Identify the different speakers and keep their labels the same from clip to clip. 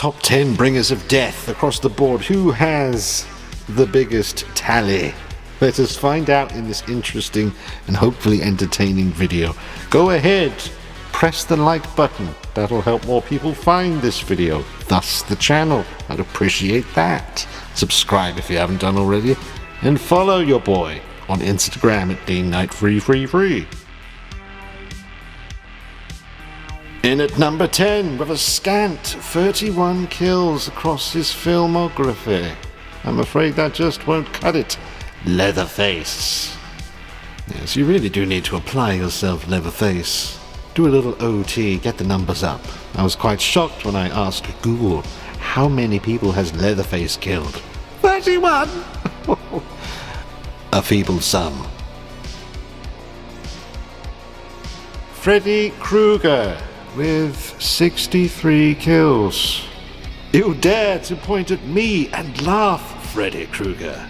Speaker 1: top 10 bringers of death across the board. Who has the biggest tally? Let us find out in this interesting and hopefully entertaining video. Go ahead, press the like button. That'll help more people find this video, thus the channel. I'd appreciate that. Subscribe if you haven't done already, and follow your boy on Instagram at DaneKnight333. In at number 10 with a scant 31 kills across his filmography. I'm afraid that just won't cut it. Leatherface. Yes, you really do need to apply yourself, Leatherface. Do a little OT, get the numbers up. I was quite shocked when I asked Google, how many people has Leatherface killed? 31! A feeble sum. Freddy Krueger with 63 kills. You dare to point at me and laugh, Freddy Krueger.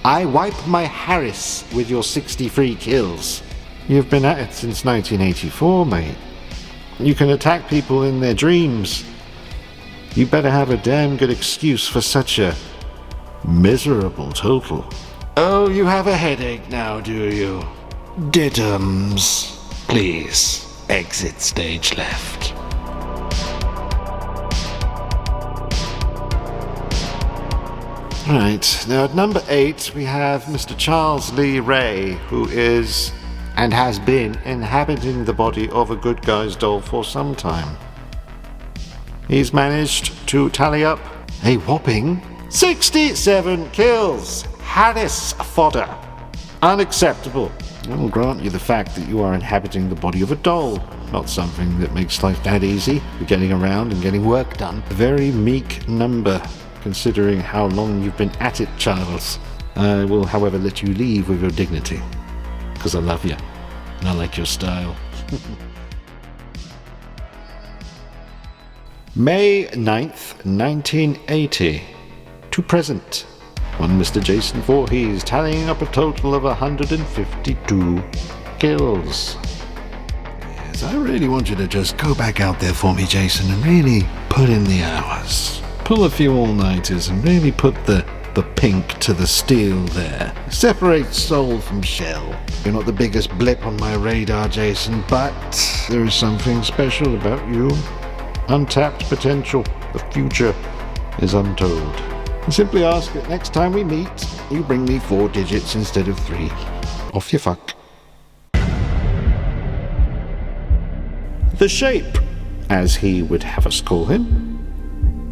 Speaker 1: I wipe my Harris with your 63 kills. You've been at it since 1984, mate. You can attack people in their dreams. You better have a damn good excuse for such a miserable total. Oh, you have a headache now, do you? Diddums. Please, exit stage left. Right, now at number 8 we have Mr. Charles Lee Ray, who is and has been inhabiting the body of a good guy's doll for some time. He's managed to tally up a whopping 67 kills. Harris fodder. Unacceptable. I will grant you the fact that you are inhabiting the body of a doll. Not something that makes life that easy. You're getting around and getting work done. A very meek number, considering how long you've been at it, Charles. I will, however, let you leave with your dignity. Because I love you, and I like your style. May 9th, 1980. To present. One Mr. Jason Voorhees, tallying up a total of 152 kills. Yes, I really want you to just go back out there for me, Jason, and really put in the hours. Pull a few all-nighters and really put the pink to the steel there. Separate soul from shell. You're not the biggest blip on my radar, Jason, but there is something special about you. Untapped potential. The future is untold. I simply ask that next time we meet, you bring me 4 digits instead of 3. Off you fuck. The Shape, as he would have us call him.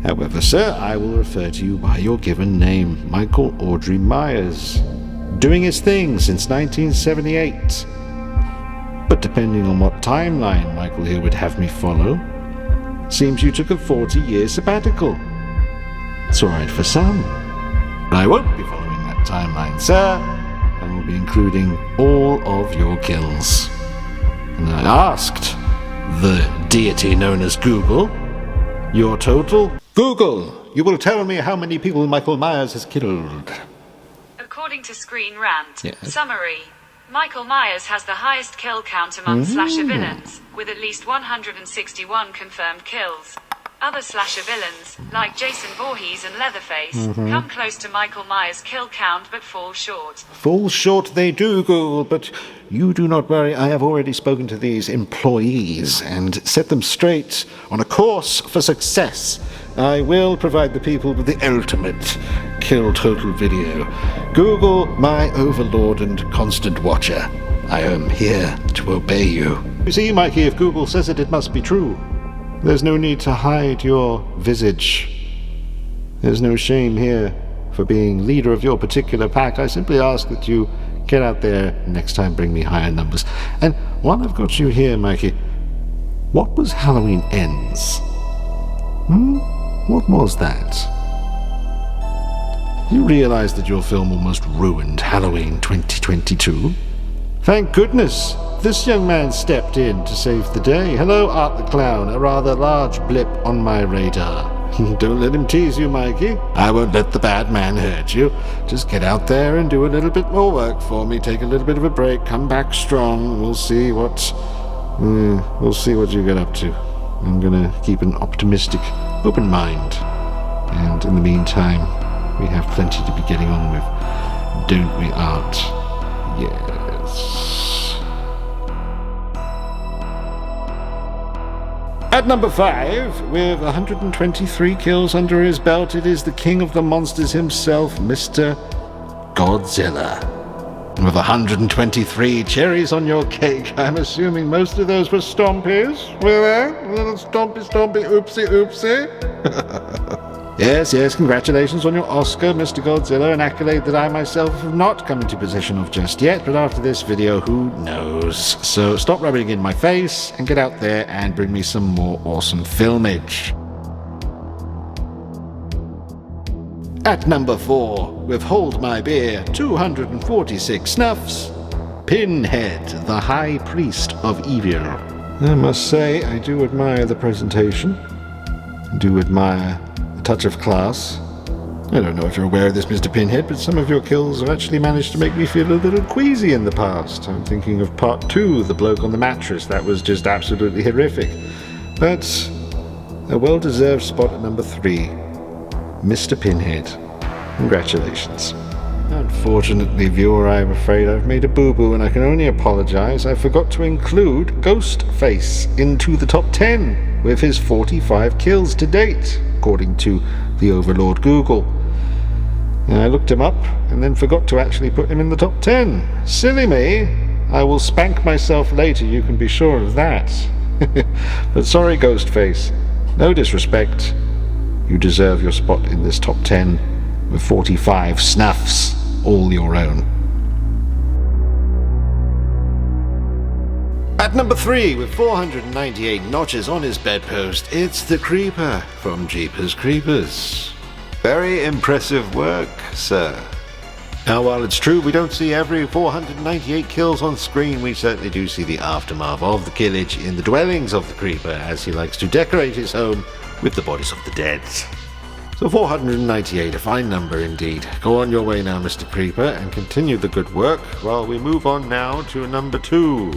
Speaker 1: However, sir, I will refer to you by your given name, Michael Audrey Myers. Doing his thing since 1978. But depending on what timeline Michael here would have me follow, seems you took a 40-year sabbatical. It's alright for some, but I won't be following that timeline, sir. I will be including all of your kills. And I asked the deity known as Google, your total? Google, you will tell me how many people Michael Myers has killed.
Speaker 2: According to Screen Rant,
Speaker 1: yes.
Speaker 2: Summary, Michael Myers has the highest kill count among slasher villains, with at least 161 confirmed kills. Other slasher villains, like Jason Voorhees and Leatherface, come close to Michael Myers' kill count but fall short.
Speaker 1: Fall short they do, Google, but you do not worry. I have already spoken to these employees and set them straight on a course for success. I will provide the people with the ultimate kill total video. Google, my overlord and constant watcher. I am here to obey you. You see, Mikey, if Google says it, it must be true. There's no need to hide your visage. There's no shame here for being leader of your particular pack. I simply ask that you get out there next time, bring me higher numbers. And while I've got you here, Mikey, what was Halloween Ends? What was that? You realize that your film almost ruined Halloween 2022? Thank goodness this young man stepped in to save the day. Hello, Art the Clown, a rather large blip on my radar. Don't let him tease you, Mikey. I won't let the bad man hurt you. Just get out there and do a little bit more work for me. Take a little bit of a break. Come back strong. We'll see what you get up to. I'm going to keep an optimistic, open mind. And in the meantime, we have plenty to be getting on with. Don't we, Art? Yes. At number 5, with 123 kills under his belt, it is the king of the monsters himself, Mr. Godzilla. With 123 cherries on your cake, I'm assuming most of those were stompies, were they? A little stompy, oopsie, oopsie. Yes, congratulations on your Oscar, Mr. Godzilla, an accolade that I myself have not come into possession of just yet, but after this video, who knows? So stop rubbing it in my face and get out there and bring me some more awesome filmage. At number 4, with Hold My Beer, 246 snuffs, Pinhead, the High Priest of Evil. I must say, I do admire the presentation. I do admire the touch of class. I don't know if you're aware of this, Mr. Pinhead, but some of your kills have actually managed to make me feel a little queasy in the past. I'm thinking of part 2, the bloke on the mattress. That was just absolutely horrific. But a well-deserved spot at number 3. Mr. Pinhead. Congratulations. Unfortunately, viewer, I'm afraid I've made a boo-boo and I can only apologize. I forgot to include Ghostface into the top 10 with his 45 kills to date, according to the Overlord Google. And I looked him up and then forgot to actually put him in the top 10. Silly me. I will spank myself later, you can be sure of that. But sorry, Ghostface. No disrespect. You deserve your spot in this top 10 with 45 snuffs, all your own. At number 3, with 498 notches on his bedpost, it's the Creeper from Jeepers Creepers. Very impressive work, sir. Now, while it's true we don't see every 498 kills on screen, we certainly do see the aftermath of the killage in the dwellings of the Creeper, as he likes to decorate his home with the bodies of the dead. So 498, a fine number indeed. Go on your way now, Mr. Creeper, and continue the good work while we move on now to number 2.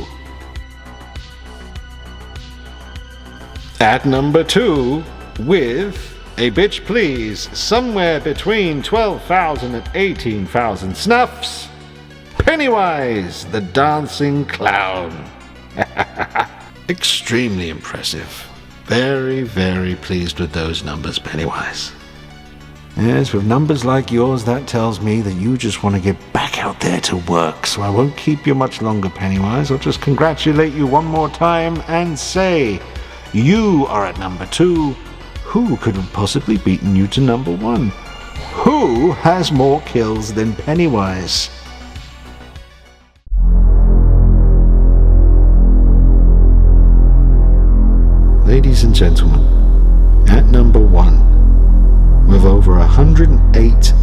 Speaker 1: At number 2, with a bitch please, somewhere between 12,000 and 18,000 snuffs, Pennywise, the dancing clown. Extremely impressive. Very, very pleased with those numbers, Pennywise. Yes, with numbers like yours, that tells me that you just want to get back out there to work, so I won't keep you much longer, Pennywise. I'll just congratulate you one more time and say, you are at number 2. Who could have possibly beaten you to number 1? Who has more kills than Pennywise? Ladies and gentlemen, at number 1, with over 108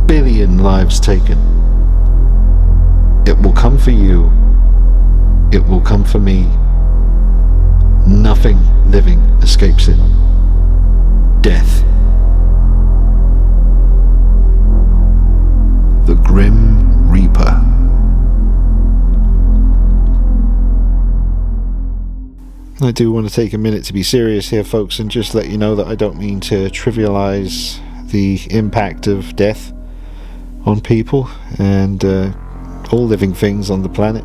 Speaker 1: billion lives taken, it will come for you, it will come for me. Nothing living escapes it. Death. The Grim Reaper. I do want to take a minute to be serious here, folks, and just let you know that I don't mean to trivialize the impact of death on people and all living things on the planet.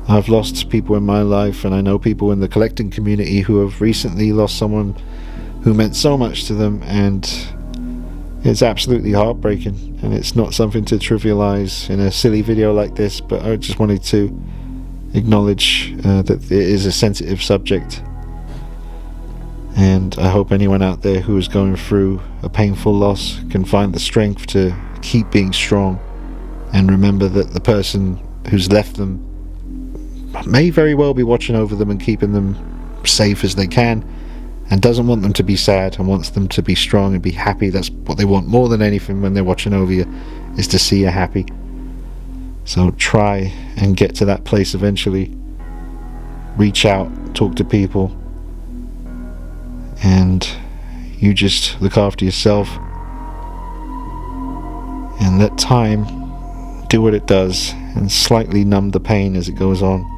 Speaker 1: I've lost people in my life, and I know people in the collecting community who have recently lost someone who meant so much to them, and it's absolutely heartbreaking, and it's not something to trivialize in a silly video like this, but I just wanted to acknowledge that it is a sensitive subject, and I hope anyone out there who is going through a painful loss can find the strength to keep being strong and remember that the person who's left them may very well be watching over them and keeping them safe as they can, and doesn't want them to be sad and wants them to be strong and be happy. That's what they want more than anything when they're watching over you, is to see you happy. So try and get to that place eventually. Reach out, talk to people, and you just look after yourself and let time do what it does and slightly numb the pain as it goes on.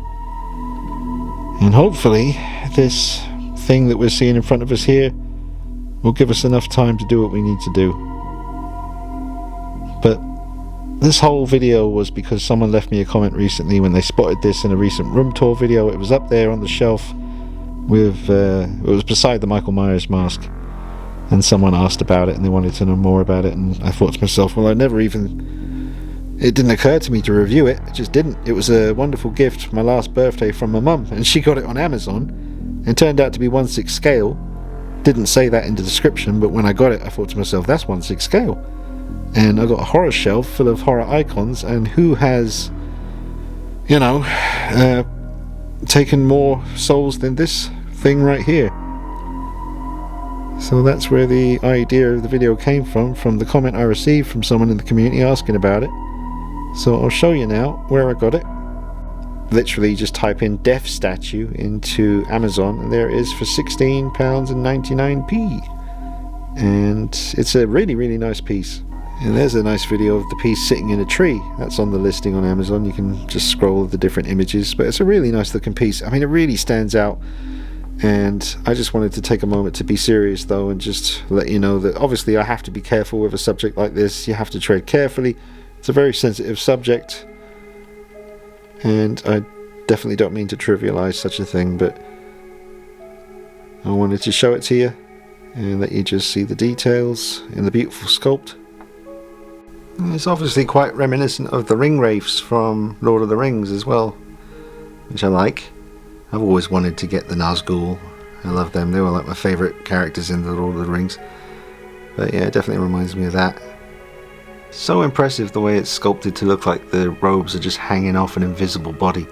Speaker 1: And hopefully this thing that we're seeing in front of us here will give us enough time to do what we need to do. But this whole video was because someone left me a comment recently when they spotted this in a recent room tour video. It was up there on the shelf with it was beside the Michael Myers mask, and someone asked about it and they wanted to know more about it, and I thought to myself, well, it didn't occur to me to review it. It just didn't. It was a wonderful gift for my last birthday from my mum, and she got it on Amazon and turned out to be 1/6 scale. Didn't say that in the description, but when I got it I thought to myself, that's 1/6 scale. And I got a horror shelf full of horror icons, and who has, you know, taken more souls than this thing right here? So that's where the idea of the video came from the comment I received from someone in the community asking about it. So I'll show you now where I got it. Literally just type in death statue into Amazon and there it is for £16.99. And it's a really, really nice piece. And there's a nice video of the piece sitting in a tree. That's on the listing on Amazon. You can just scroll the different images, but it's a really nice looking piece. I mean, it really stands out. And I just wanted to take a moment to be serious though, and just let you know that obviously I have to be careful with a subject like this. You have to tread carefully. It's a very sensitive subject, and I definitely don't mean to trivialize such a thing, but I wanted to show it to you and let you just see the details in the beautiful sculpt. And it's obviously quite reminiscent of the ring wraiths from Lord of the Rings as well, which I like. I've always wanted to get the Nazgul. I love them. They were like my favourite characters in the Lord of the Rings. But yeah, it definitely reminds me of that. So impressive the way it's sculpted to look like the robes are just hanging off an invisible body.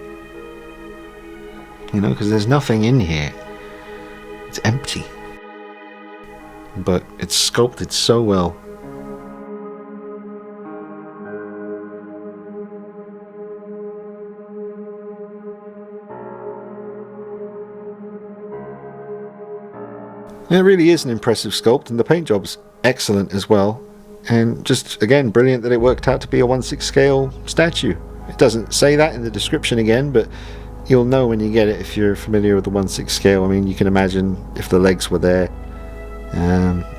Speaker 1: You know, because there's nothing in here. It's empty. But it's sculpted so well. It really is an impressive sculpt, and the paint job's excellent as well. And just, again, brilliant that it worked out to be a 1/6 scale statue. It doesn't say that in the description again, but you'll know when you get it if you're familiar with the 1/6 scale. I mean, you can imagine if the legs were there,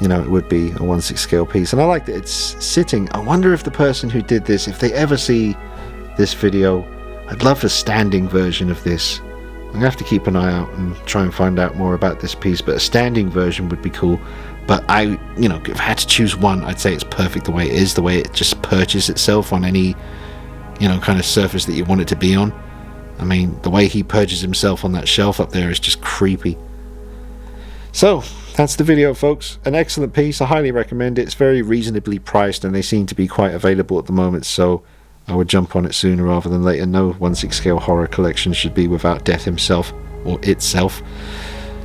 Speaker 1: you know, it would be a 1/6 scale piece. And I like that it's sitting. I wonder if the person who did this, if they ever see this video, I'd love a standing version of this. I'm gonna have to keep an eye out and try and find out more about this piece, but a standing version would be cool. But I, you know, if I had to choose one, I'd say it's perfect the way it is, the way it just perches itself on any, you know, kind of surface that you want it to be on. I mean, the way he perches himself on that shelf up there is just creepy. So, that's the video, folks. An excellent piece. I highly recommend it. It's very reasonably priced, and they seem to be quite available at the moment, so I would jump on it sooner rather than later. No 1/6 scale horror collection should be without death himself, or itself.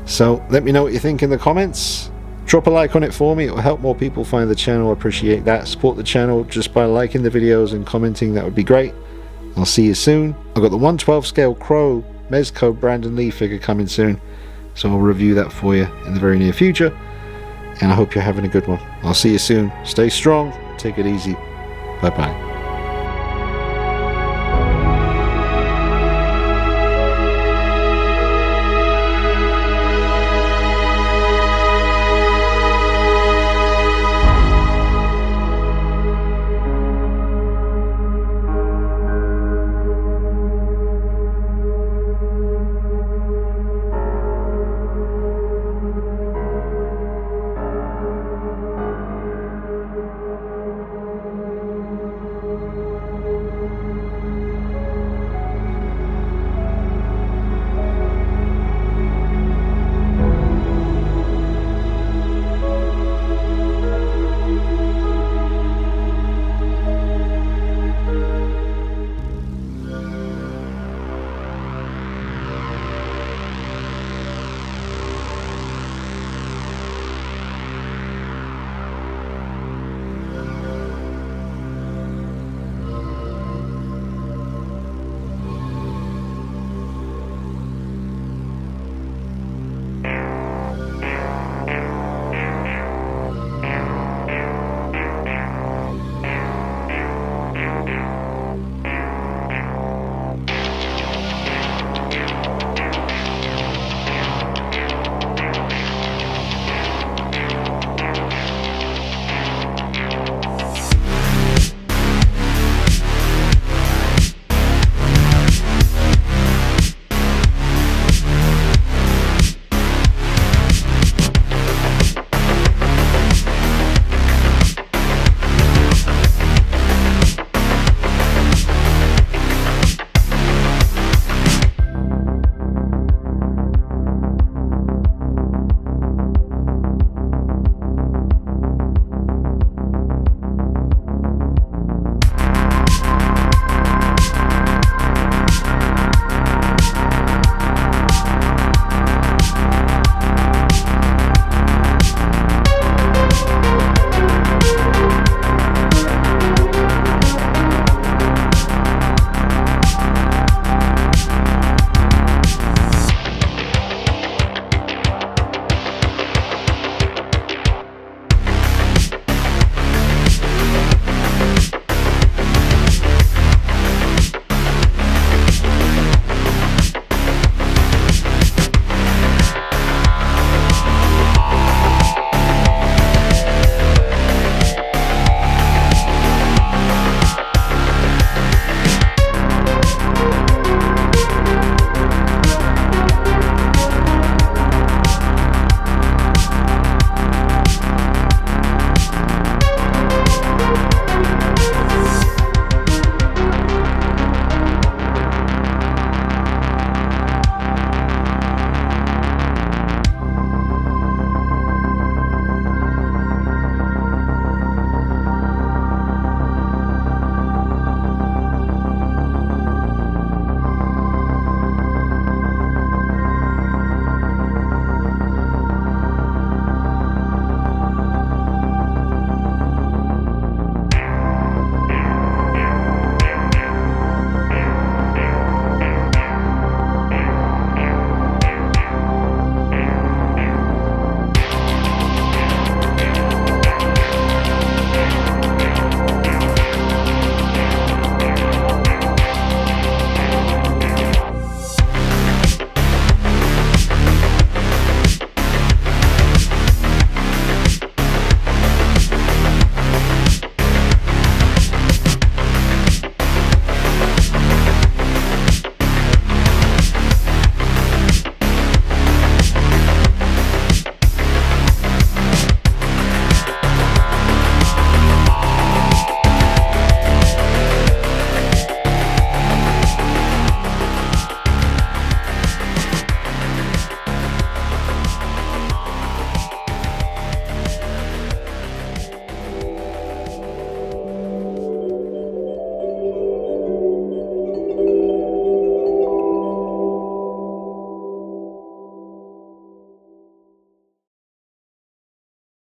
Speaker 1: So, let me know what you think in the comments. Drop a like on it for me. It will help more people find the channel. I appreciate that. Support the channel just by liking the videos and commenting. That would be great. I'll see you soon. I've got the 1/12 scale Crow Mezco Brandon Lee figure coming soon, so I'll review that for you in the very near future, and I hope you're having a good one. I'll see you soon. Stay strong. Take it easy. Bye bye.